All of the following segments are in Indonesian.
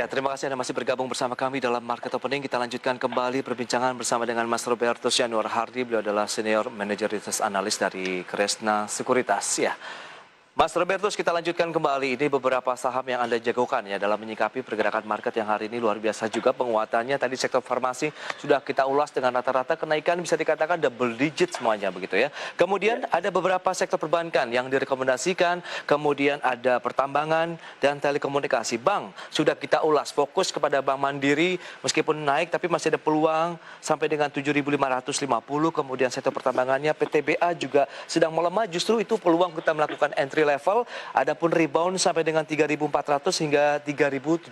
Ya, terima kasih Anda masih bergabung bersama kami dalam Market Opening. Kita lanjutkan kembali perbincangan bersama dengan Mas Robertus Yanuar Hardi. Beliau adalah Senior Manager Research Analyst dari Kresna Sekuritas. Ya, Mas Robertus, kita lanjutkan kembali. Ini beberapa saham yang Anda jagokan ya dalam menyikapi pergerakan market yang hari ini luar biasa juga penguatannya. Tadi sektor farmasi sudah kita ulas dengan rata-rata kenaikan bisa dikatakan double digit semuanya begitu ya. Kemudian ada beberapa sektor perbankan yang direkomendasikan, kemudian ada pertambangan dan telekomunikasi. Bank sudah kita ulas, fokus kepada Bank Mandiri meskipun naik tapi masih ada peluang sampai dengan 7.550. Kemudian sektor pertambangannya PTBA juga sedang melemah, justru itu peluang kita melakukan entry level, adapun rebound sampai dengan 3.400 hingga 3.710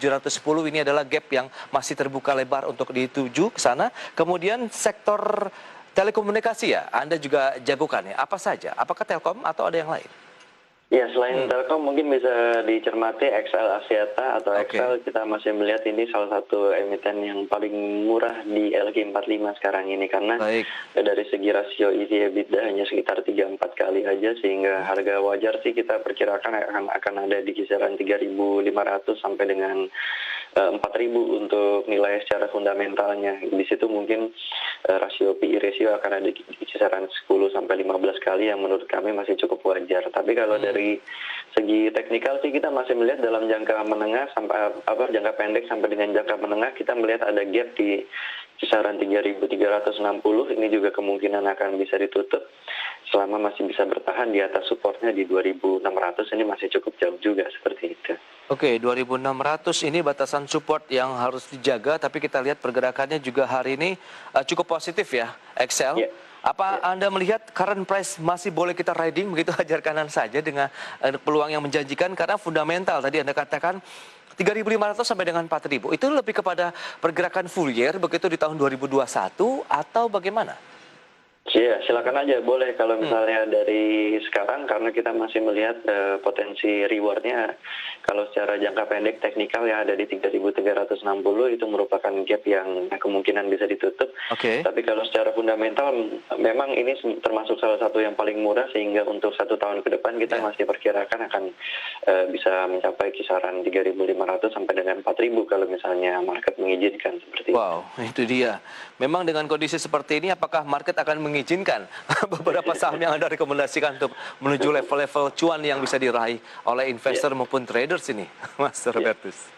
ini adalah gap yang masih terbuka lebar untuk dituju ke sana. Kemudian sektor telekomunikasi ya, Anda juga jagokan ya, apa saja? Apakah Telkom atau ada yang lain? Ya, selain Telkom mungkin bisa dicermati XL Axiata atau XL, kita masih melihat ini salah satu emiten yang paling murah di LQ45 sekarang ini karena dari segi rasio EV EBITDA hanya sekitar 3-4 kali aja, sehingga harga wajar sih kita perkirakan akan ada di kisaran 3.500 sampai dengan 4.000 untuk nilai secara fundamentalnya. Di situ mungkin rasio PI ratio akan ada di kisaran 10 sampai 15 kali yang menurut kami masih cukup wajar. Tapi kalau dari segi teknikal sih kita masih melihat dalam jangka menengah sampai jangka pendek sampai dengan jangka menengah kita melihat ada gap di kisaran 3.360. Ini juga kemungkinan akan bisa ditutup selama masih bisa bertahan di atas supportnya di 2.600. Ini masih cukup jauh juga seperti itu. Oke, 2.600 ini batasan support yang harus dijaga, tapi kita lihat pergerakannya juga hari ini cukup positif ya, Excel. Apa Anda melihat current price masih boleh kita riding begitu hajar kanan saja dengan peluang yang menjanjikan karena fundamental tadi Anda katakan 3.500 sampai dengan 4.000. Itu lebih kepada pergerakan full year begitu di tahun 2021 atau bagaimana? Iya, silakan aja boleh kalau misalnya dari sekarang karena kita masih melihat potensi rewardnya kalau secara jangka pendek teknikal ya ada di 3.360 itu merupakan gap yang kemungkinan bisa ditutup. Tapi kalau secara fundamental memang ini termasuk salah satu yang paling murah sehingga untuk 1 tahun ke depan kita masih perkirakan akan bisa mencapai kisaran 3.500 sampai dengan 4.000 kalau misalnya market mengizinkan seperti itu. Wow, itu dia. Memang dengan kondisi seperti ini apakah market akan mengizinkan beberapa saham yang Anda rekomendasikan untuk menuju level-level cuan yang bisa diraih oleh investor maupun traders ini, Mas Robertus?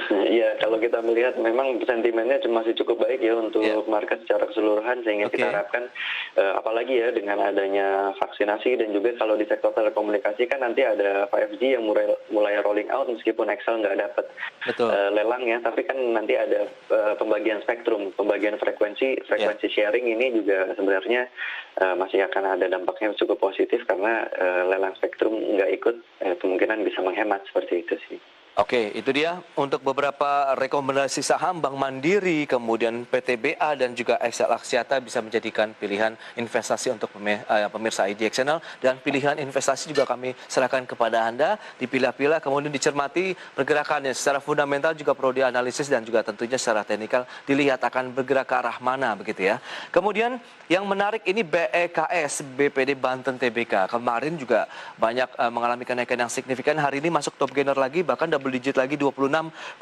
Ya, kalau kita melihat memang sentimennya masih cukup baik ya untuk market secara keseluruhan sehingga kita harapkan apalagi ya dengan adanya vaksinasi dan juga kalau di sektor telekomunikasi kan nanti ada 5G yang mulai rolling out meskipun Excel nggak dapat lelang ya, tapi kan nanti ada pembagian spektrum, pembagian frekuensi sharing ini juga sebenarnya masih akan ada dampaknya cukup positif karena lelang spektrum nggak ikut kemungkinan bisa menghemat seperti itu sih. Oke, itu dia untuk beberapa rekomendasi saham Bank Mandiri, kemudian PTBA dan juga XL Axiata bisa menjadikan pilihan investasi untuk pemirsa IDX Channel, dan pilihan investasi juga kami serahkan kepada Anda, dipilah-pilah kemudian dicermati pergerakannya secara fundamental juga perlu dianalisis dan juga tentunya secara teknikal dilihat akan bergerak ke arah mana begitu ya. Kemudian yang menarik ini BEKS, BPD Banten Tbk, kemarin juga banyak mengalami kenaikan yang signifikan, hari ini masuk top gainer lagi bahkan double digit lagi 26,6%.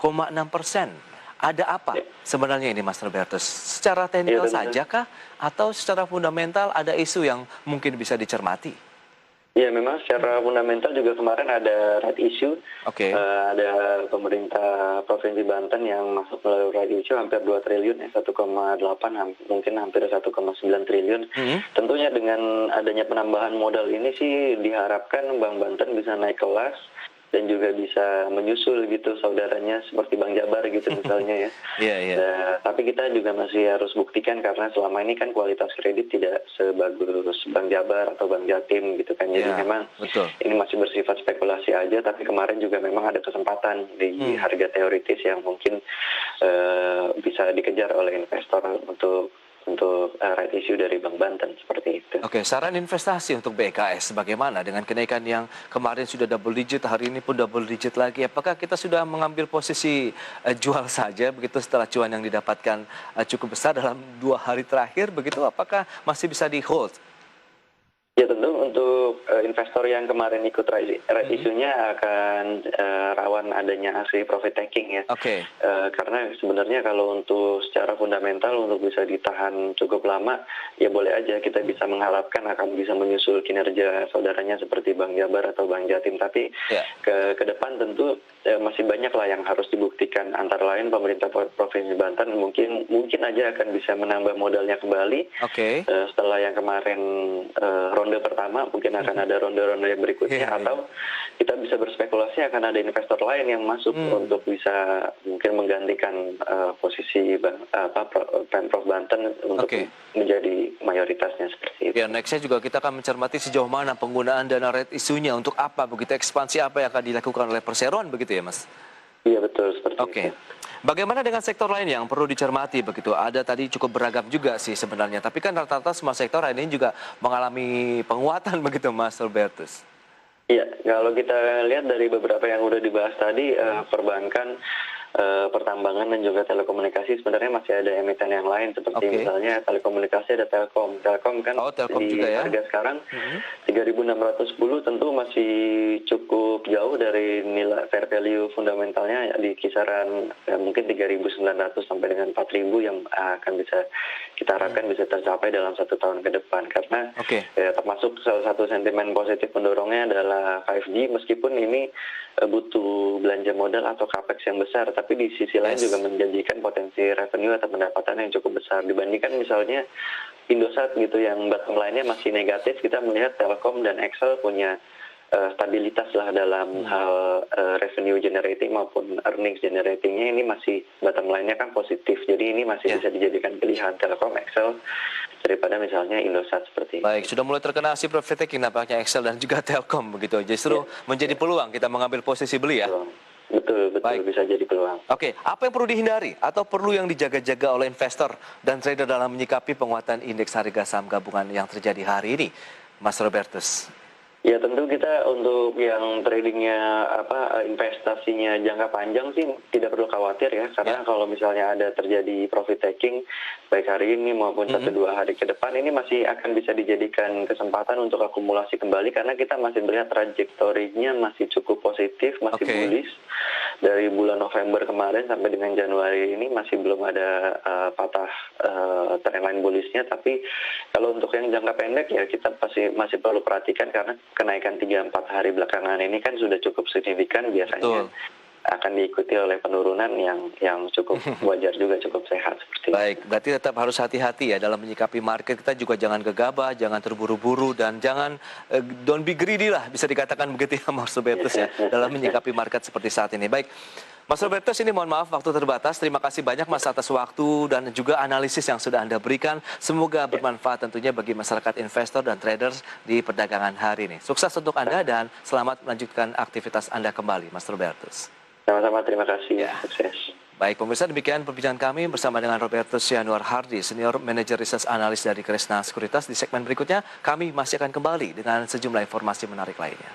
Ada apa sebenarnya ini Mas Robertus? Secara teknikal saja kah atau secara fundamental ada isu yang mungkin bisa dicermati? Ya, memang secara fundamental juga kemarin ada right issue. Ada pemerintah Provinsi Banten yang masuk melalui right issue hampir 2 triliun ya, 1,8 mungkin hampir 1,9 triliun. Tentunya dengan adanya penambahan modal ini sih diharapkan Bank Banten bisa naik kelas dan juga bisa menyusul gitu saudaranya seperti Bank Jabar gitu misalnya ya. Tapi kita juga masih harus buktikan karena selama ini kan kualitas kredit tidak sebagus Bank Jabar atau Bank Jatim gitu kan. Jadi memang ini masih bersifat spekulasi aja, tapi kemarin juga memang ada kesempatan di harga teoritis yang mungkin bisa dikejar oleh investor untuk right issue dari Bank Banten seperti itu. Oke, saran investasi untuk BKS bagaimana dengan kenaikan yang kemarin sudah double digit, hari ini pun double digit lagi. Apakah kita sudah mengambil posisi jual saja begitu setelah cuan yang didapatkan cukup besar dalam 2 hari terakhir begitu? Apakah masih bisa di hold? Ya tentu untuk untuk investor yang kemarin ikut rights isunya akan rawan adanya aksi profit taking ya. Oke. Karena sebenarnya kalau untuk secara fundamental untuk bisa ditahan cukup lama, ya boleh aja kita bisa mengharapkan akan bisa menyusul kinerja saudaranya seperti Bank Jabar atau Bank Jatim. Tapi ke depan tentu masih banyak lah yang harus dibuktikan, antara lain pemerintah Provinsi Banten mungkin aja akan bisa menambah modalnya kembali. Setelah yang kemarin ronde pertama, mungkin akan ada ronde-ronde yang berikutnya, atau kita bisa berspekulasi akan ada investor lain yang masuk untuk bisa mungkin menggantikan posisi Pemprov Banten untuk menjadi mayoritasnya seperti itu. Ya, nextnya juga kita akan mencermati sejauh mana penggunaan dana right isunya untuk apa, begitu ekspansi apa yang akan dilakukan oleh perseroan begitu ya, Mas? Iya, betul seperti itu. Bagaimana dengan sektor lain yang perlu dicermati begitu? Ada tadi cukup beragam juga sih sebenarnya, tapi kan rata-rata semua sektor ini juga mengalami penguatan begitu, Mas Robertus. Iya, kalau kita lihat dari beberapa yang udah dibahas tadi, perbankan, pertambangan dan juga telekomunikasi sebenarnya masih ada emiten yang lain seperti misalnya telekomunikasi ada Telkom. Telkom kan di harga sekarang 3.610 tentu masih cukup jauh dari nilai fair value fundamentalnya di kisaran mungkin 3.900 sampai dengan 4.000 yang akan bisa kita harapkan bisa tercapai dalam 1 tahun ke depan, karena termasuk salah satu sentimen positif pendorongnya adalah 5G, meskipun ini butuh belanja modal atau capex yang besar, tapi di sisi lain juga menjanjikan potensi revenue atau pendapatan yang cukup besar dibandingkan misalnya Indosat gitu yang bottom line-nya masih negatif. Kita melihat Telkom dan XL punya stabilitas lah dalam hal revenue generating maupun earnings generatingnya, ini masih bottom line-nya kan positif, jadi ini masih bisa dijadikan pilihan Telkom, XL daripada misalnya Indosat seperti itu. Baik, sudah mulai terkena aksi profit taking nampaknya XL dan juga Telkom begitu, justru menjadi peluang kita mengambil posisi beli ya. Betul, bisa jadi peluang. Apa yang perlu dihindari atau perlu yang dijaga-jaga oleh investor dan trader dalam menyikapi penguatan indeks harga saham gabungan yang terjadi hari ini, Mas Robertus? Ya tentu kita untuk yang tradingnya investasinya jangka panjang sih tidak perlu khawatir ya, karena kalau misalnya ada terjadi profit taking baik hari ini maupun 1-2 hari ke depan, ini masih akan bisa dijadikan kesempatan untuk akumulasi kembali, karena kita masih melihat trajektorinya masih cukup positif, masih bullish. Dari bulan November kemarin sampai dengan Januari ini masih belum ada patah trendline bullishnya. Tapi kalau untuk yang jangka pendek ya kita masih perlu perhatikan, karena kenaikan 3-4 hari belakangan ini kan sudah cukup signifikan, biasanya akan diikuti oleh penurunan yang cukup wajar juga, cukup sehat seperti itu. Baik, berarti tetap harus hati-hati ya dalam menyikapi market. Kita juga jangan gegabah, jangan terburu-buru, dan jangan don't be greedy lah, bisa dikatakan begitu ya Mas Robertus ya, dalam menyikapi market seperti saat ini. Baik, Mas Robertus, ini mohon maaf waktu terbatas. Terima kasih banyak Mas atas waktu dan juga analisis yang sudah Anda berikan. Semoga bermanfaat tentunya bagi masyarakat investor dan traders di perdagangan hari ini. Sukses untuk Anda dan selamat melanjutkan aktivitas Anda kembali, Mas Robertus. Sama-sama, terima kasih. Sukses. Baik pemirsa, demikian perbincangan kami bersama dengan Robertus Yanuar Hardy, Senior Manager Research Analis dari Kresna Sekuritas. Di segmen berikutnya, kami masih akan kembali dengan sejumlah informasi menarik lainnya.